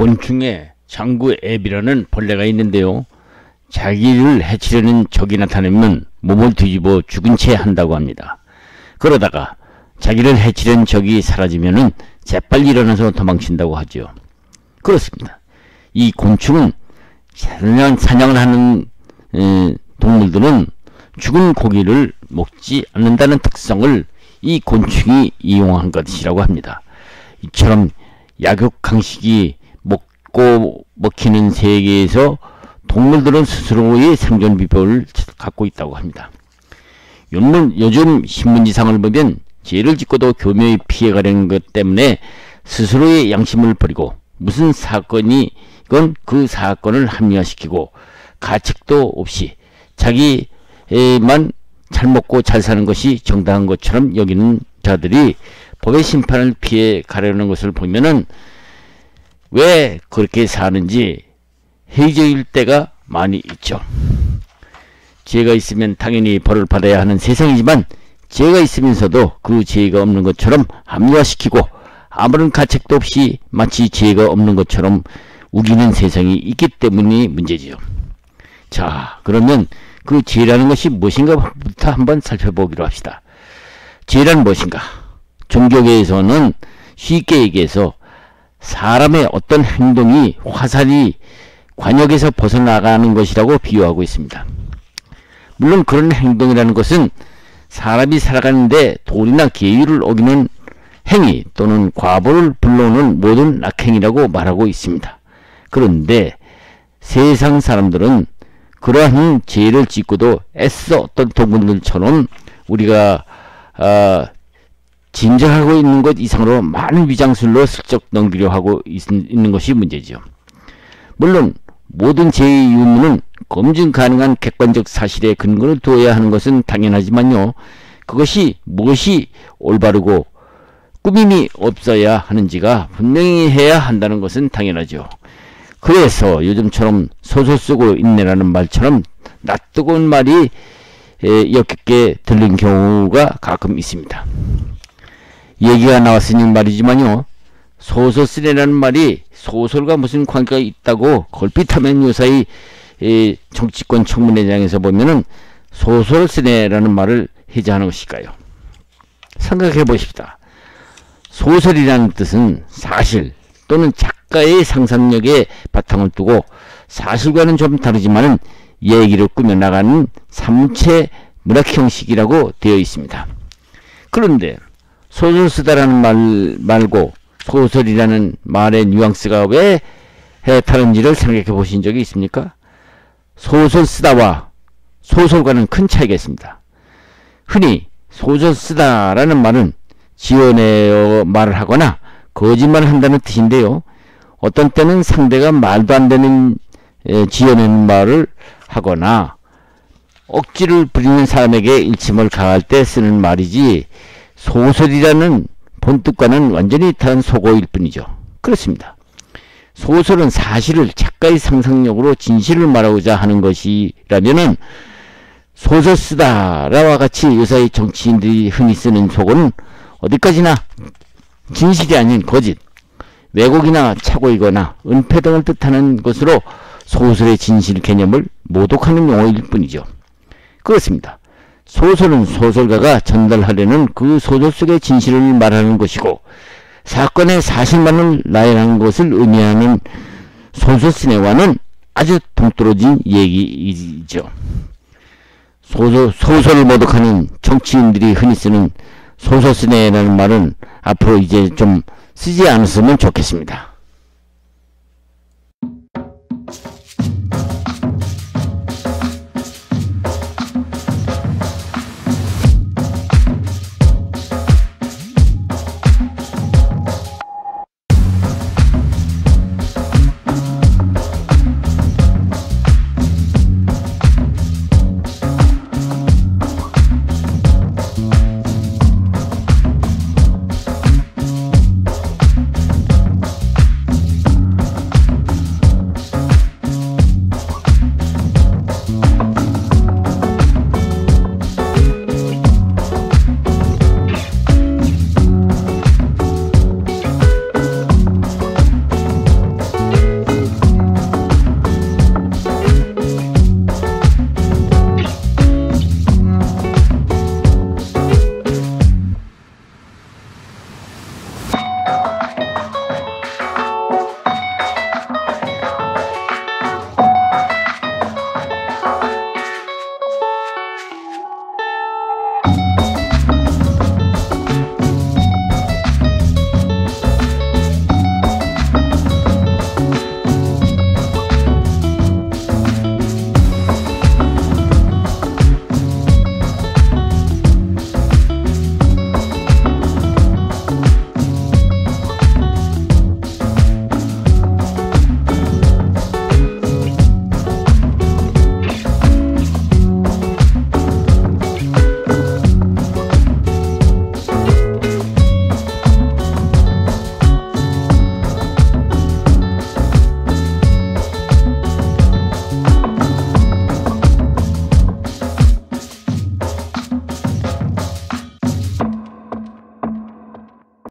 곤충에 장구애비라는 벌레가 있는데요. 자기를 해치려는 적이 나타나면 몸을 뒤집어 죽은 채 한다고 합니다. 그러다가 자기를 해치려는 적이 사라지면은 재빨리 일어나서 도망친다고 하죠. 그렇습니다. 이 곤충은 사냥을 하는 동물들은 죽은 고기를 먹지 않는다는 특성을 이 곤충이 이용한 것이라고 합니다. 이처럼 약육강식이 먹고 먹히는 세계에서 동물들은 스스로의 생존 비법을 갖고 있다고 합니다. 요즘 신문지상을 보면 죄를 짓고도 교묘히 피해가려는 것 때문에 스스로의 양심을 버리고 무슨 사건이건 그 사건을 합리화시키고 가책도 없이 자기만 잘 먹고 잘 사는 것이 정당한 것처럼 여기는 자들이 법의 심판을 피해 가려는 것을 보면은 왜 그렇게 사는지 회의적일 때가 많이 있죠. 죄가 있으면 당연히 벌을 받아야 하는 세상이지만 죄가 있으면서도 그 죄가 없는 것처럼 합리화시키고 아무런 가책도 없이 마치 죄가 없는 것처럼 우기는 세상이 있기 때문이 문제지요. 자, 그러면 그 죄라는 것이 무엇인가부터 한번 살펴보기로 합시다. 죄란 무엇인가? 종교계에서는 쉽게 얘기해서 사람의 어떤 행동이 화살이 관역에서 벗어나가는 것이라고 비유하고 있습니다. 물론 그런 행동이라는 것은 사람이 살아가는데 도리나 계율을 어기는 행위 또는 과보를 불러오는 모든 악행이라고 말하고 있습니다. 그런데 세상 사람들은 그러한 죄를 짓고도 애써 어떤 동물들처럼 우리가 진정하고 있는 것 이상으로 많은 위장술로 슬쩍 넘기려 하고 있는 것이 문제죠. 물론 모든 죄의 유무는 검증 가능한 객관적 사실에 근거를 두어야 하는 것은 당연하지만요. 그것이 무엇이 올바르고 꾸밈이 없어야 하는지가 분명히 해야 한다는 것은 당연하죠. 그래서 요즘처럼 소설 쓰고 인내라는 말처럼 낯뜨거운 말이 역겹게 들린 경우가 가끔 있습니다. 얘기가 나왔으니 말이지만요. 소설 쓰네라는 말이 소설과 무슨 관계가 있다고 걸핏하면 요사이 정치권 청문회장에서 보면은 소설 쓰네라는 말을 해제하는 것일까요? 생각해 보십시다. 소설이라는 뜻은 사실 또는 작가의 상상력에 바탕을 두고 사실과는 좀 다르지만은 얘기를 꾸며나가는 삼체 문학 형식이라고 되어 있습니다. 그런데 소설 쓰다라는 말 말고 소설이라는 말의 뉘앙스가 왜 다른지를 생각해 보신 적이 있습니까? 소설 쓰다와 소설과는 큰 차이가 있습니다. 흔히 소설 쓰다라는 말은 지어내어 말을 하거나 거짓말을 한다는 뜻인데요. 어떤 때는 상대가 말도 안 되는 지어내는 말을 하거나 억지를 부리는 사람에게 일침을 가할 때 쓰는 말이지 소설이라는 본뜻과는 완전히 다른 속어일 뿐이죠. 그렇습니다. 소설은 사실을 작가의 상상력으로 진실을 말하고자 하는 것이라면은 소설 쓰다라와 같이 요사이 정치인들이 흔히 쓰는 속어는 어디까지나 진실이 아닌 거짓, 왜곡이나 착오이거나 은폐 등을 뜻하는 것으로 소설의 진실 개념을 모독하는 용어일 뿐이죠. 그렇습니다. 소설은 소설가가 전달하려는 그 소설 속의 진실을 말하는 것이고 사건의 사실만을 나열하는 것을 의미하는 소설 쓰네와는 아주 동떨어진 얘기이죠. 소설을 모독하는 정치인들이 흔히 쓰는 소설 쓰네라는 말은 앞으로 이제 좀 쓰지 않았으면 좋겠습니다.